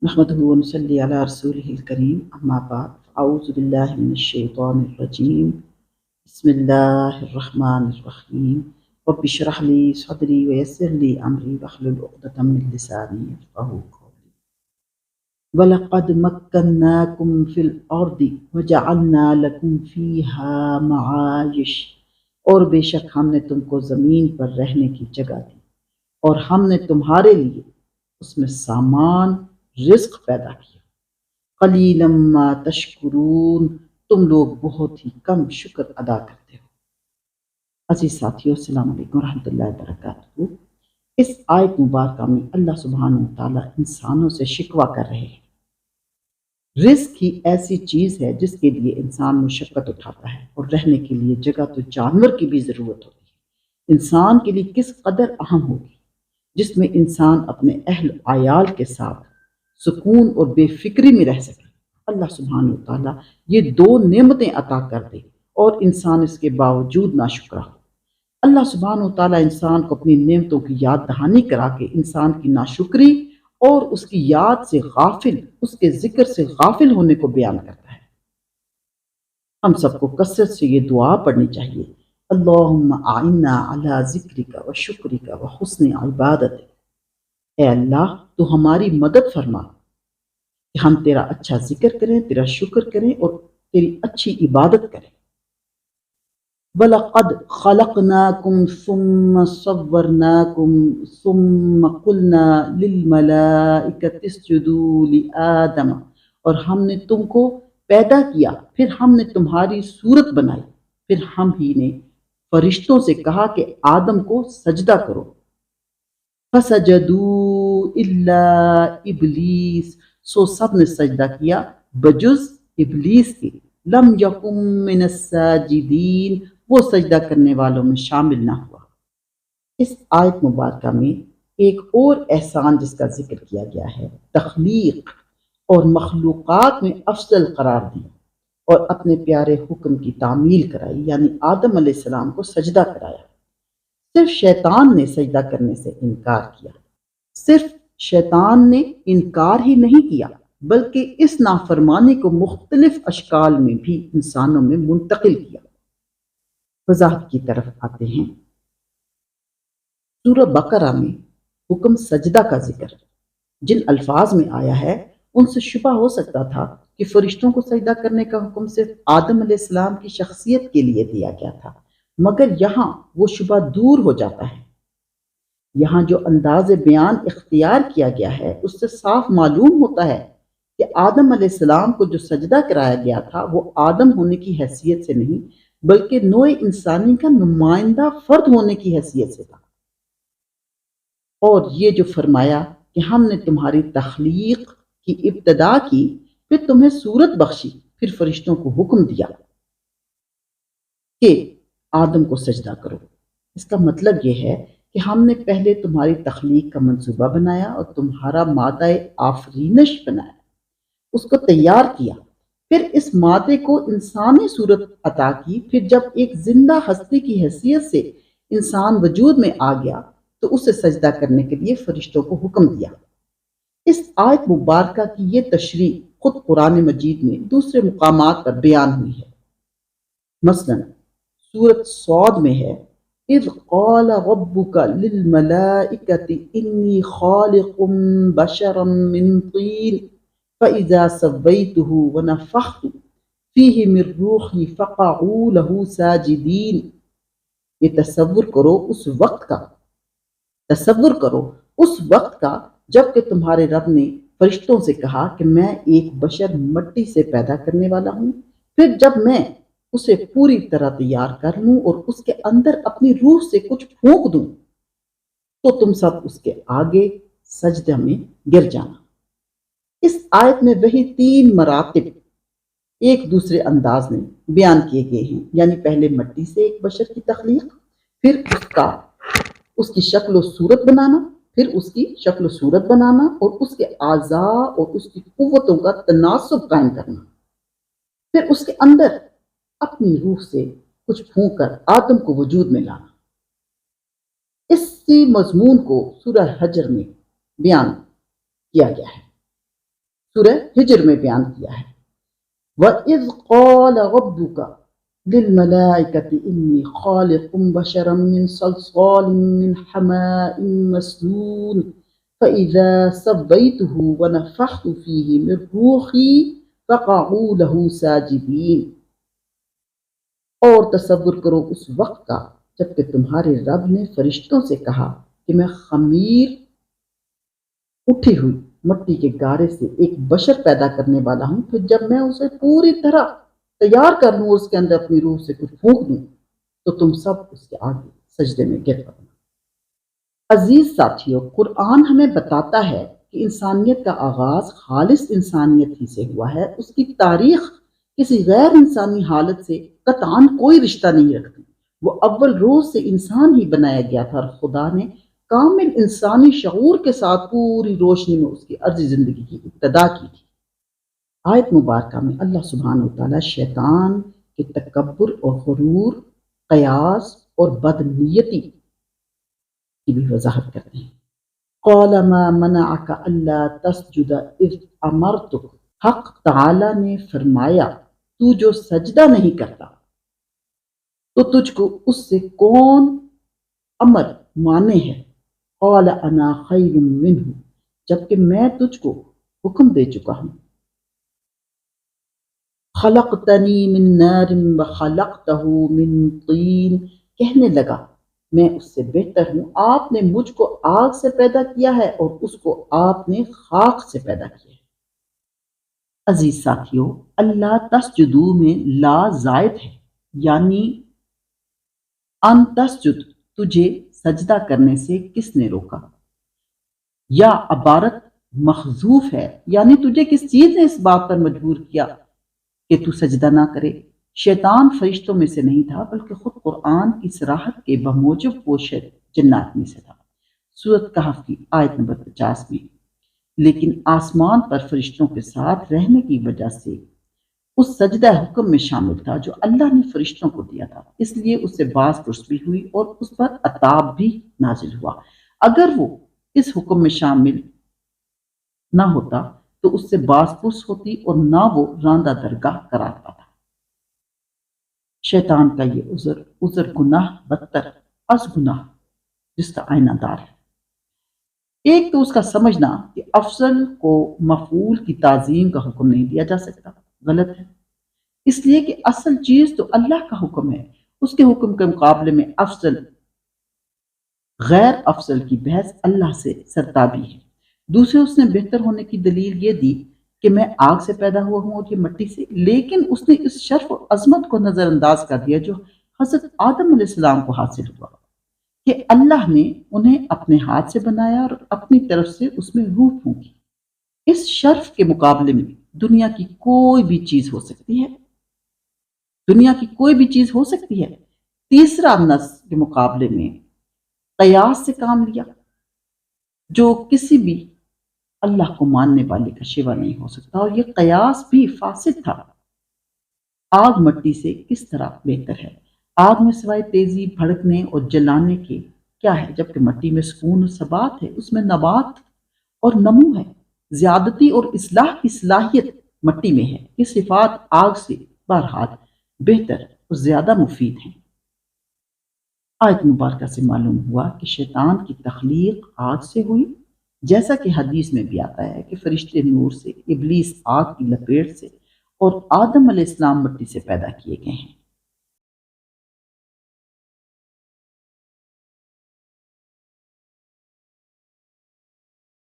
نحمده ونصلي على رسوله الكريم أما بعد أعوذ بالله من الشيطان الرجيم بسم الله الرحمن الرحيم رب اشرح لي صدري ويسر لي أمري واحلل عقدة من لساني يفقهوا قولي ولقد مكناكم في الأرض وجعلنا لكم فيها معايش، اور بے شک ہم نے تم کو زمین پر رہنے کی جگہ دی اور ہم نے تمہارے لیے اس میں سامان رزق پیدا کیا۔ قلیلا ما تشکرون، تم لوگ بہت ہی کم شکر ادا کرتے ہو۔ عزیز ساتھیو، السلام علیکم ورحمۃ اللہ وبرکاتہ۔ اس آیت مبارکہ میں اللہ سبحانہ وتعالیٰ انسانوں سے شکوہ کر رہے ہیں۔ رزق ہی ایسی چیز ہے جس کے لیے انسان مشقت اٹھاتا ہے، اور رہنے کے لیے جگہ تو جانور کی بھی ضرورت ہوتی ہے۔ انسان کے لیے کس قدر اہم ہوگی جس میں انسان اپنے اہل عیال کے ساتھ سکون اور بے فکری میں رہ سکے۔ اللہ سبحانہ وتعالیٰ یہ دو نعمتیں عطا کر دے اور انسان اس کے باوجود ناشکرا ہو۔ اللہ سبحانہ وتعالیٰ انسان کو اپنی نعمتوں کی یاد دہانی کرا کے انسان کی ناشکری اور اس کی یاد سے غافل، اس کے ذکر سے غافل ہونے کو بیان کرتا ہے۔ ہم سب کو کثرت سے یہ دعا پڑھنی چاہیے، اللہم اعنا علی ذکرک و شکرک و حسن عبادتک۔ اے اللہ، تو ہماری مدد فرما کہ ہم تیرا اچھا ذکر کریں، تیرا شکر کریں اور تیری اچھی عبادت کریں۔ وَلَقَدْ خَلَقْنَاكُمْ ثُمَّ صَوَّرْنَاكُمْ ثُمَّ قُلْنَا لِلْمَلَائِكَةِ اسْجُدُوا لِآدَمَ، اور ہم نے تم کو پیدا کیا، پھر ہم نے تمہاری صورت بنائی، پھر ہم ہی نے فرشتوں سے کہا کہ آدم کو سجدہ کرو۔ فَسَجَدُوا إِلَّا إِبْلِيسَ، سو سب نے سجدہ کیا بجز ابلیس کے، لم یکم من الساجدین، وہ سجدہ کرنے والوں میں شامل نہ ہوا۔ اس آیت مبارکہ میں ایک اور احسان جس کا ذکر کیا گیا ہے، تخلیق اور مخلوقات میں افضل قرار دی اور اپنے پیارے حکم کی تعمیل کرائی، یعنی آدم علیہ السلام کو سجدہ کرایا۔ صرف شیطان نے سجدہ کرنے سے انکار کیا۔ صرف شیطان نے انکار ہی نہیں کیا بلکہ اس نافرمانی کو مختلف اشکال میں بھی انسانوں میں منتقل کیا۔ وضاحت کی طرف آتے ہیں۔ سورہ بقرہ میں حکم سجدہ کا ذکر جن الفاظ میں آیا ہے ان سے شبہ ہو سکتا تھا کہ فرشتوں کو سجدہ کرنے کا حکم صرف آدم علیہ السلام کی شخصیت کے لیے دیا گیا تھا، مگر یہاں وہ شبہ دور ہو جاتا ہے۔ یہاں جو انداز بیان اختیار کیا گیا ہے اس سے صاف معلوم ہوتا ہے کہ آدم علیہ السلام کو جو سجدہ کرایا گیا تھا وہ آدم ہونے کی حیثیت سے نہیں بلکہ نوع انسانی کا نمائندہ فرد ہونے کی حیثیت سے تھا۔ اور یہ جو فرمایا کہ ہم نے تمہاری تخلیق کی ابتدا کی، پھر تمہیں صورت بخشی، پھر فرشتوں کو حکم دیا کہ آدم کو سجدہ کرو، اس کا مطلب یہ ہے کہ ہم نے پہلے تمہاری تخلیق کا منصوبہ بنایا اور تمہارا مادہ آفرینش بنایا، اس کو تیار کیا، پھر اس مادے کو انسانی صورت عطا کی، پھر جب ایک زندہ ہستی کی حیثیت سے انسان وجود میں آ گیا تو اسے سجدہ کرنے کے لیے فرشتوں کو حکم دیا۔ اس آیت مبارکہ کی یہ تشریح خود قرآن مجید میں دوسرے مقامات پر بیان ہوئی ہے۔ مثلا سورۃ صاد میں ہے، اذ قال ربک للملائکۃ انی خالق بشرا من طین فاذا سویتہ ونفخت فیہ من روحی فقعوا لہ ساجدین۔ یہ تصور کرو اس وقت کا جب کہ تمہارے رب نے فرشتوں سے کہا کہ میں ایک بشر مٹی سے پیدا کرنے والا ہوں، پھر جب میں اسے پوری طرح تیار کر لوں اور اس کے اندر اپنی روح سے کچھ پھونک دوں تو تم سب اس کے آگے سجدہ میں گر جانا۔ اس آیت میں وہی 3 مراتب ایک دوسرے انداز میں بیان کیے گئے ہیں، یعنی پہلے مٹی سے ایک بشر کی تخلیق، پھر اس کی شکل و صورت بنانا، پھر اس کی شکل و صورت بنانا اور اس کے اعضاء اور اس کی قوتوں کا تناسب قائم کرنا، پھر اس کے اندر اپنی روح سے کچھ پھونک کر آدم کو وجود میں لانا۔ اسی مضمون کو سورہ حجر میں بیان کیا گیا ہے۔ سورہ ہجر میں بیان کیا ہے۔ وَإِذْ قَالَ رَبُّكَ لِلْمَلَائِكَةِ إِنِّي خَالِقٌ بَشَرًا مِّن صَلْصَالٍ مِّنْ حَمَاءٍ مَّسْنُونٍ فَإِذَا سَوَّيْتُهُ وَنَفَخْتُ فِيهِ مِن رُّوحِي فَقَعُوا لَهُ سَاجِدِينَ۔ اور تصور کرو اس وقت کا جب کہ تمہارے رب نے فرشتوں سے کہا کہ میں خمیر اٹھی ہوئی مٹی کے گارے سے ایک بشر پیدا کرنے والا ہوں، پھر جب میں اسے پوری طرح تیار کر لوں اور اس کے اندر اپنی روح سے کچھ پھونک دوں تو تم سب اس کے آگے سجدے میں گر پڑنا۔ عزیز ساتھیو، قرآن ہمیں بتاتا ہے کہ انسانیت کا آغاز خالص انسانیت ہی سے ہوا ہے۔ اس کی تاریخ کسی غیر انسانی حالت سے قطعاً کوئی رشتہ نہیں رکھتی۔ وہ اول روز سے انسان ہی بنایا گیا تھا اور خدا نے کامل انسانی شعور کے ساتھ پوری روشنی میں اس کی عرضی زندگی کی ابتدا کی تھی۔ آیت مبارکہ میں اللہ سبحانہ وتعالیٰ شیطان کے تکبر اور غرور، قیاس اور بدنیتی کی بھی وضاحت کرتے ہیں۔ قَالَ مَا مَنَعَكَ أَلَّا تَسْجُدَ إِذْ أَمَرْتُكَ۔ حق تعالیٰ نے فرمایا تو جو سجدہ نہیں کرتا تو تجھ کو اس سے کون امر مانے ہے۔ قَالَ أَنَا خَيْرٌ مِّنْهُ، جبکہ میں تجھ کو حکم دے چکا ہوں۔ خَلَقْتَنِي مِن نَارٍ وَخَلَقْتَهُ مِن طِينٍ، کہنے لگا میں اس سے بہتر ہوں، آپ نے مجھ کو آگ سے پیدا کیا ہے اور اس کو آپ نے خاک سے پیدا کیا ہے۔ عزیز ساتھیو، اللہ تسجدو میں لا زائد ہے، یعنی ان تسجد، تجھے سجدہ کرنے سے کس نے روکا، یا عبارت محذوف ہے، یعنی تجھے کس چیز نے اس بات پر مجبور کیا کہ تو سجدہ نہ کرے۔ شیطان فرشتوں میں سے نہیں تھا بلکہ خود قرآن کی صراحت کے بموجب وہ جنات میں سے تھا۔ سورۃ کہف کی آیت نمبر 50 میں۔ لیکن آسمان پر فرشتوں کے ساتھ رہنے کی وجہ سے اس سجدہ حکم میں شامل تھا جو اللہ نے فرشتوں کو دیا تھا، اس لیے اس سے باز پرس بھی ہوئی اور اس پر عتاب بھی نازل ہوا۔ اگر وہ اس حکم میں شامل نہ ہوتا تو اس سے باز پرس ہوتی اور نہ وہ راندہ درگاہ قرار پاتا۔ شیطان کا یہ عذر گناہ بدتر از گناہ جس کا آئینہ دار ہے۔ ایک تو اس کا سمجھنا کہ افضل کو مفعول کی تعظیم کا حکم نہیں دیا جا سکتا، غلط ہے، اس لیے کہ اصل چیز تو اللہ کا حکم ہے، اس کے حکم کے مقابلے میں افضل غیر افضل کی بحث اللہ سے سرتابی ہے۔ دوسرے اس نے بہتر ہونے کی دلیل یہ دی کہ میں آگ سے پیدا ہوا ہوں اور یہ مٹی سے، لیکن اس نے اس شرف و عظمت کو نظر انداز کر دیا جو حضرت آدم علیہ السلام کو حاصل ہوا کہ اللہ نے انہیں اپنے ہاتھ سے بنایا اور اپنی طرف سے اس میں روح پھونکی۔ اس شرف کے مقابلے میں دنیا کی کوئی بھی چیز ہو سکتی ہے، دنیا کی کوئی بھی چیز ہو سکتی ہے۔ تیسرا نص کے مقابلے میں قیاس سے کام لیا جو کسی بھی اللہ کو ماننے والے کا شیوا نہیں ہو سکتا، اور یہ قیاس بھی فاسد تھا۔ آگ مٹی سے کس طرح بہتر ہے؟ آگ میں سوائے تیزی، بھڑکنے اور جلانے کے کیا ہے، جبکہ مٹی میں سکون و ثبات ہے، اس میں نبات اور نمو ہے، زیادتی اور اصلاح کی صلاحیت مٹی میں ہے۔ یہ صفات آگ سے بہرحال بہتر اور زیادہ مفید ہیں۔ آیت مبارکہ سے معلوم ہوا کہ شیطان کی تخلیق آگ سے ہوئی، جیسا کہ حدیث میں بھی آتا ہے کہ فرشتے نور سے، ابلیس آگ کی لپیٹ سے اور آدم علیہ السلام مٹی سے پیدا کیے گئے ہیں۔